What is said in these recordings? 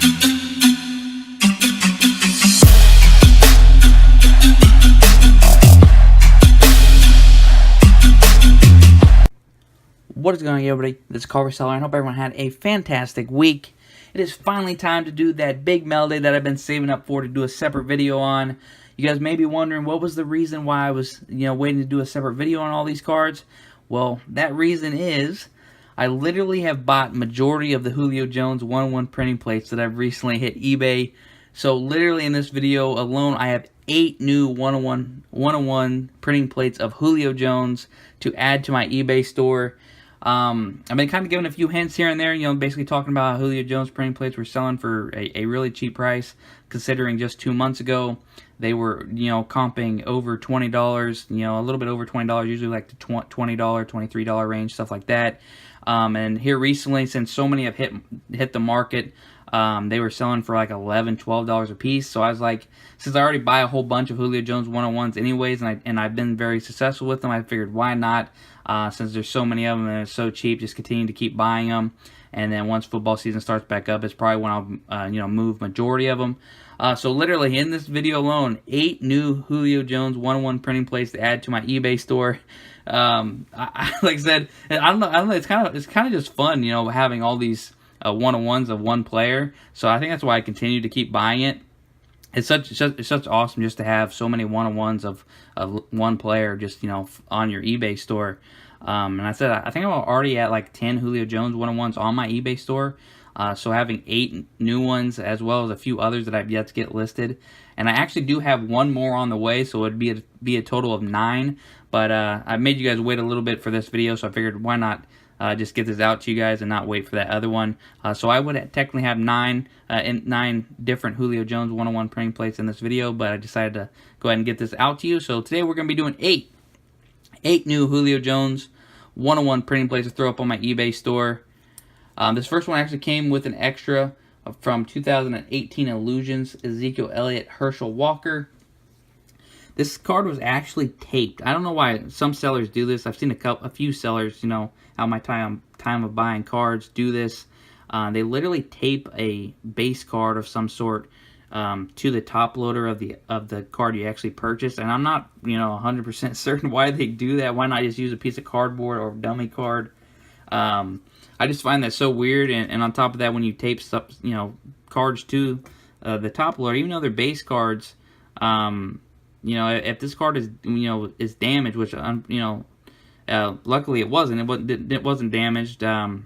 What is going on, everybody? This is CardboardCellar. I hope everyone had a fantastic week. It is finally time to do that big Mailday that I've been saving up for to do a separate video on. You guys may be wondering what was the reason why I was, waiting to do a separate video on all these cards. Well, that reason is I literally have bought majority of the Julio Jones 1-on-1 printing plates that I've recently hit eBay. So literally in this video alone, I have 8 new 1-on-1 printing plates of Julio Jones to add to my eBay store. I've been kind of giving a few hints here and there, basically talking about how Julio Jones printing plates were selling for a really cheap price, considering just 2 months ago they were, comping over $20, a little bit over $20, usually like the $20, $23 range, stuff like that. And here recently, since so many have hit the market, they were selling for like $11, $12 a piece. So I was like, since I already buy a whole bunch of Julio Jones 1-on-1s anyways, and I've been very successful with them, I figured why not, since there's so many of them and it's so cheap, just continue to keep buying them. And then once football season starts back up, it's probably when I'll move majority of them. So literally in this video alone, 8 new Julio Jones 1-on-1 printing plates to add to my eBay store. Like I said, I don't know. It's kind of just fun, having all these 1-on-1s of one player. So I think that's why I continue to keep buying it. It's such awesome just to have so many 1-on-1s of one player just on your eBay store. And I said I think I'm already at like 10 Julio Jones 1-on-1s on my eBay store. So having 8 new ones as well as a few others that I've yet to get listed. And I actually do have one more on the way, so it'd be a total of 9. But I made you guys wait a little bit for this video, so I figured why not just get this out to you guys and not wait for that other one. So I would technically have 9 different Julio Jones 1-on-1 printing plates in this video, but I decided to go ahead and get this out to you. So today we're going to be doing 8 new Julio Jones 1-on-1 printing plates to throw up on my eBay store. This first one actually came with an extra from 2018 Illusions, Ezekiel Elliott, Herschel Walker. This card was actually taped. I don't know why some sellers do this. I've seen a few sellers, out my time of buying cards do this. They literally tape a base card of some sort to the top loader of the card you actually purchased. And I'm not, 100% certain why they do that. Why not just use a piece of cardboard or dummy card? I just find that so weird. And on top of that, when you tape stuff, cards to the top loader, even though they're base cards, if this card is is damaged, which luckily it wasn't. It wasn't damaged, and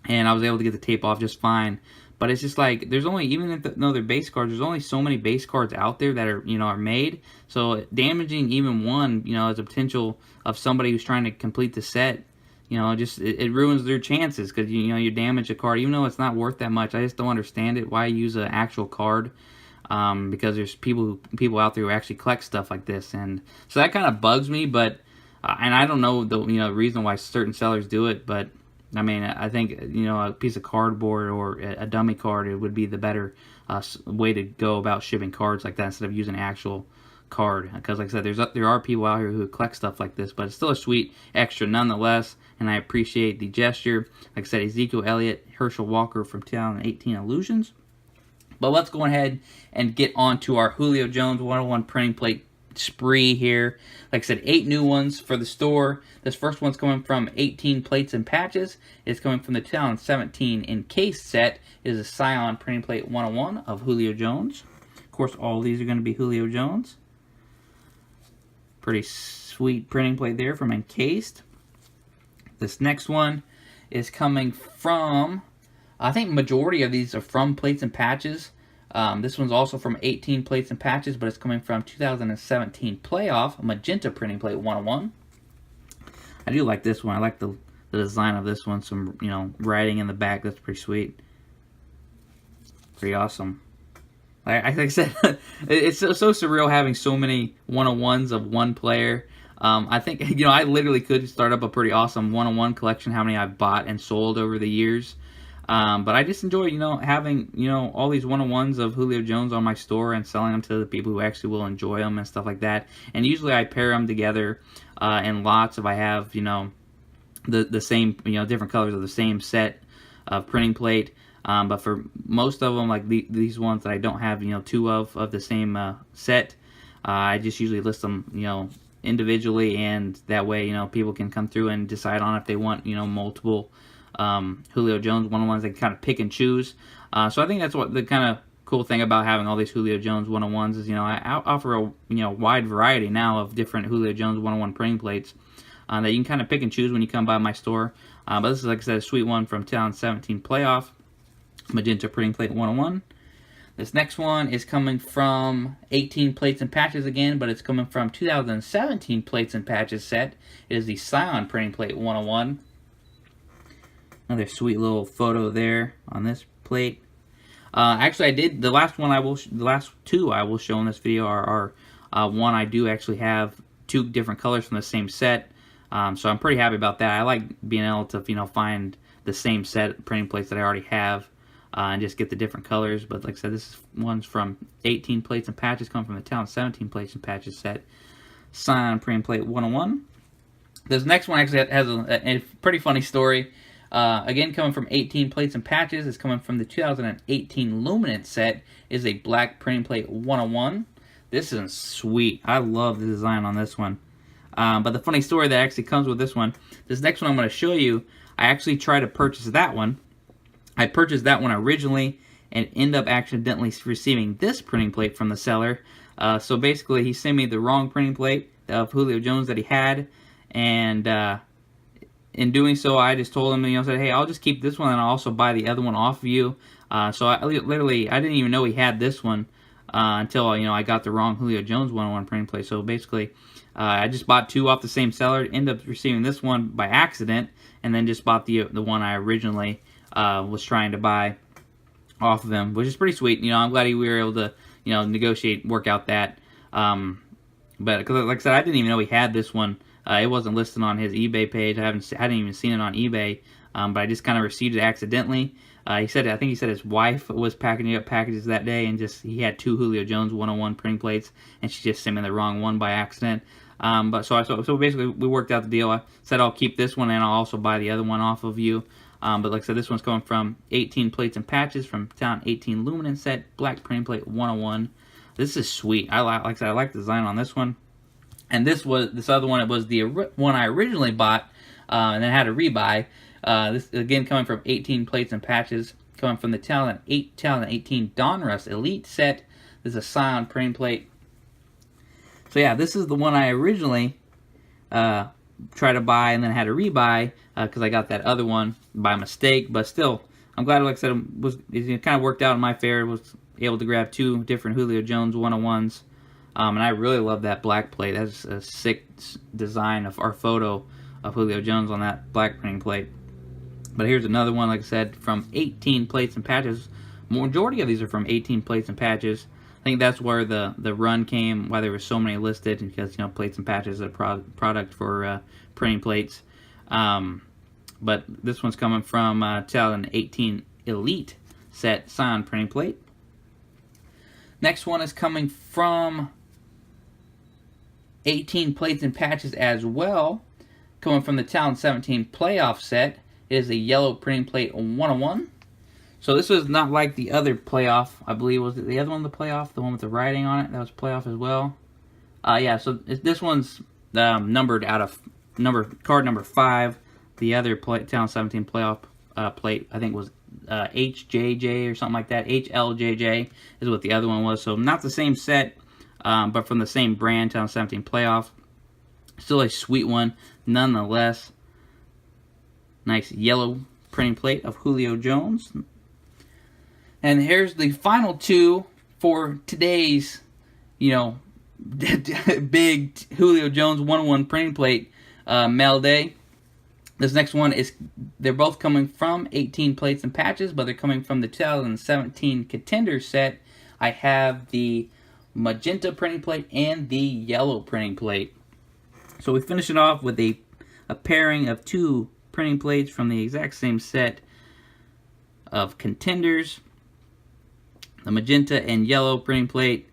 I was able to get the tape off just fine. But it's just like there's only, even if they're base cards, there's only so many base cards out there that are are made. So damaging even one, is a potential of somebody who's trying to complete the set. It ruins their chances because you damage a card, even though it's not worth that much. I just don't understand it. Why use an actual card? Because there's people out there who actually collect stuff like this, and so that kind of bugs me. But and I don't know the reason why certain sellers do it, but I mean I think a piece of cardboard or a dummy card, it would be the better way to go about shipping cards like that instead of using an actual card. Because like I said, there are people out here who collect stuff like this, but it's still a sweet extra nonetheless, and I appreciate the gesture. Like I said, Ezekiel Elliott, Herschel Walker from 2018 Illusions. But let's go ahead and get on to our Julio Jones 1-on-1 printing plate spree here. Like I said, 8 new ones for the store. This first one's coming from 18 Plates and Patches. It's coming from the 2017 Encased set. It is a Scion printing plate 1-on-1 of Julio Jones. Of course, all of these are going to be Julio Jones. Pretty sweet printing plate there from Encased. This next one is coming from, I think majority of these are from Plates and Patches. This one's also from 18 Plates and Patches, but it's coming from 2017 Playoff Magenta printing plate 1-on-1. I do like this one. I like the design of this one. Some writing in the back. That's pretty sweet. Pretty awesome. Like I said, it's so surreal having so many 1-on-1s of one player. I think I literally could start up a pretty awesome 1-on-1 collection. How many I've bought and sold over the years. But I just enjoy, having, all these 1-on-1s of Julio Jones on my store and selling them to the people who actually will enjoy them and stuff like that. And usually I pair them together in lots if I have, the same, different colors of the same set of printing plate. But for most of them, like these ones that I don't have, 2 of the same set, I just usually list them, individually, and that way, people can come through and decide on if they want, multiple Julio Jones 101s. They can kind of pick and choose. So I think that's what the kind of cool thing about having all these Julio Jones 101s is, I offer a wide variety now of different Julio Jones 101 printing plates that you can kind of pick and choose when you come by my store. But this is, like I said, a sweet one from 2017 Playoff Magenta Printing Plate 101. This next one is coming from 18 Plates and Patches again, but it's coming from 2017 Plates and Patches set. It is the Scion Printing Plate 101. Another sweet little photo there on this plate. Actually, I did the last two I will show in this video are one I do actually have 2 different colors from the same set. So I'm pretty happy about that. I like being able to find the same set printing plates that I already have. And just get the different colors. But like I said, this one's from 18 Plates and Patches, coming from the Town 17 Plates and Patches set. Scion Printing Plate 101. This next one actually has a pretty funny story. Again, coming from 18 Plates and Patches. It's coming from the 2018 Luminance set. It is a black printing plate 101. This is sweet. I love the design on this one. But the funny story that actually comes with this one, this next one I'm going to show you, I actually tried to purchase that one. I purchased that one originally and ended up accidentally receiving this printing plate from the seller. So basically, he sent me the wrong printing plate of Julio Jones that he had, and in doing so, I just told him, said, hey, I'll just keep this one and I'll also buy the other one off of you. So I didn't even know he had this one until I got the wrong Julio Jones 101 printing plate. So basically, I just bought 2 off the same seller, ended up receiving this one by accident, and then just bought the one I originally was trying to buy off of him, which is pretty sweet. I'm glad we were able to, negotiate, work out that. But cause like I said, I didn't even know he had this one. It wasn't listed on his eBay page. I hadn't even seen it on eBay. But I just kind of received it accidentally. I think he said his wife was packing up packages that day, and he had 2 Julio Jones 101 printing plates, and she just sent me the wrong one by accident. So basically we worked out the deal. I said I'll keep this one and I'll also buy the other one off of you. But like I said, this one's coming from 18 Plates and Patches from Town 18 Luminance set, black printing plate 101. This is sweet. Like I said, I like the design on this one. And this other one, it was the one I originally bought and then had to rebuy. This again coming from 18 Plates and Patches, coming from the Talent 18 Donruss Elite set. This is a Scion printing plate. So yeah, this is the one I originally tried to buy and then had to rebuy because I got that other one by mistake. But still, I'm glad, like I said, it kind of worked out in my favor. Was able to grab 2 different Julio Jones 101s. And I really love that black plate. That's a sick design of our photo of Julio Jones on that black printing plate. But here's another one, like I said, from 18 Plates and Patches. Majority of these are from 18 Plates and Patches. I think that's where the run came, why there were so many listed, because Plates and Patches is a product for printing plates. But this one's coming from 2018 Elite set Scion printing plate. Next one is coming from 18 Plates and Patches as well, coming from the Talent 17 Playoff set. It is a yellow printing plate 101. So this was not like the other playoff, I believe. Was it the other one, the playoff? The one with the writing on it? That was playoff as well. Yeah, so this one's numbered out of card number 5. The other Talent 17 playoff plate, I think, was HJJ or something like that. HLJJ is what the other one was. So not the same set, but from the same brand, Talent 17 playoff. Still a sweet one, nonetheless. Nice yellow printing plate of Julio Jones. And here's the final 2 for today's, big Julio Jones 101 printing plate Mailday. This next one they're both coming from 18 Plates and Patches, but they're coming from the 2017 Contenders set. I have the magenta printing plate and the yellow printing plate. So we finish it off with a pairing of 2 printing plates from the exact same set of Contenders. The magenta and yellow printing plate.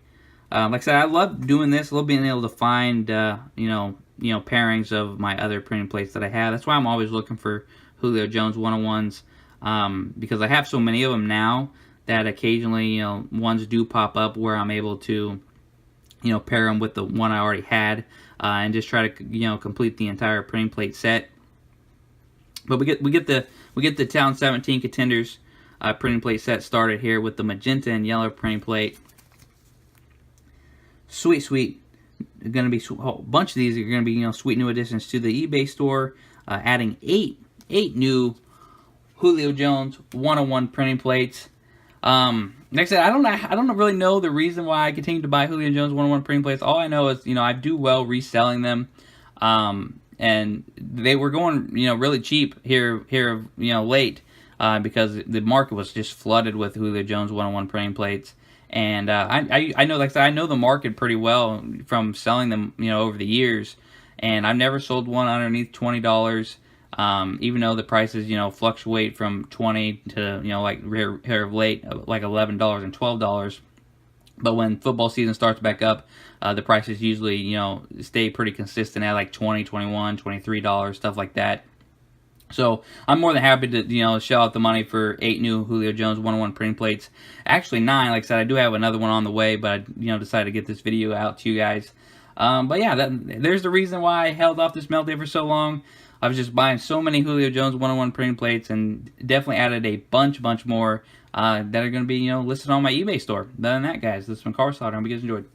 Like I said, I love doing this. I love being able to find, pairings of my other printing plates that I have. That's why I'm always looking for Julio Jones 101s. because I have so many of them now that occasionally, ones do pop up where I'm able to, pair them with the one I already had, and just try to, complete the entire printing plate set. But we get the 2017 Contenders printing plate set started here with the magenta and yellow printing plate. Sweet. Going to be a bunch of these are going to be sweet new additions to the eBay store. Adding eight new Julio Jones 101 printing plates. Like I said, I don't really know the reason why I continue to buy Julio Jones 101 printing plates. All I know is I do well reselling them. And they were going really cheap here late, because the market was just flooded with Julio Jones 101 printing plates. And I know, like I said, I know the market pretty well from selling them over the years, and I've never sold one underneath $20. Even though the prices fluctuate from $20 to like here of late, like $11 and $12. But when football season starts back up, the prices usually stay pretty consistent at like $20, $21, $23, stuff like that. So I'm more than happy to shell out the money for 8 new Julio Jones 101 printing plates. Actually 9, like I said, I do have another one on the way, but I decided to get this video out to you guys. But yeah, there's the reason why I held off this Mailday for so long. I was just buying so many Julio Jones 101 printing plates, and definitely added a bunch more that are going to be listed on my eBay store. Other than that, guys, this has been CardboardCellar. I hope you guys enjoyed.